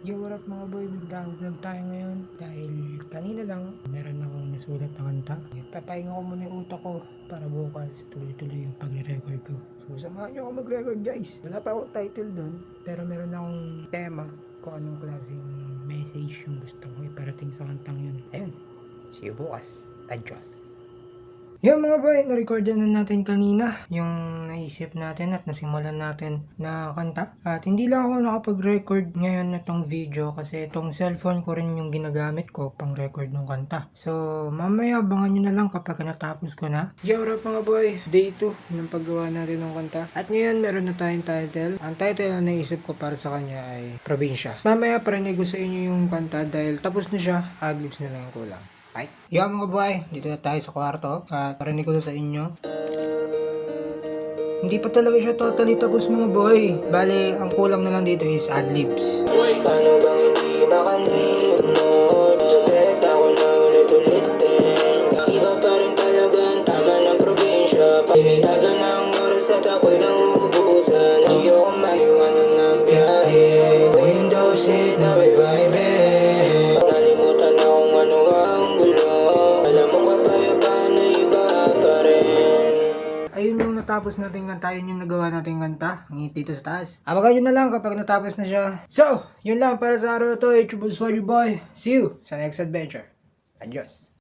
Yo, what up mga boy? Biglang vlog tayo ngayon dahil kanina lang meron akong nasulat na kanta. Papahinga ko muna yung utak ko para bukas tuloy-tuloy yung pagre-record ko. So samahan nyo ako mag-record guys. Wala pa akong title doon pero meron akong tema kung anong klaseng message yung gusto ko iparating sa kantang yun. Ayun, see you bukas. Tadyos. Yung mga boy, na-record na natin kanina yung naisip natin at nasimulan natin na kanta. At hindi lang ako nakapag-record ngayon na tong video kasi itong cellphone ko rin yung ginagamit ko pang record ng kanta. So, mamaya abangan nyo na lang kapag natapos ko na. Yo, rap mga boy, day 2 ng paggawa natin ng kanta. At ngayon, meron na tayong title. Ang title na naisip ko para sa kanya ay Probinsya. Mamaya parinig ko sa inyo yung kanta dahil tapos na siya, adlibs na lang yung kulang. Right? Yo mga boy, dito na tayo sa kwarto at parinig ko na sa inyo. Hindi pa talaga siya totally tapos mga boy. Bale, ang kulang na lang dito is adlibs. Paano bang hindi makalimot? Select ako na ulit-ulitin. Iba pa rin talaga ang tama ng probinsya. Pahihado ng oras at ako'y nauubusan. Ayoko maiwanan ng biyahe. Window seat na may vibe. Nalimutan na kung ano ang gulo. Alam mo kapayapaan na iba pa rin. Ayun yung natapos natin kanta, yun yung nagawa natin kanta. Ang hit dito sa taas. Abangan nyo na lang kapag natapos na siya. So, yun lang para sa araw na to. It's your boy. See you sa next adventure. Adios.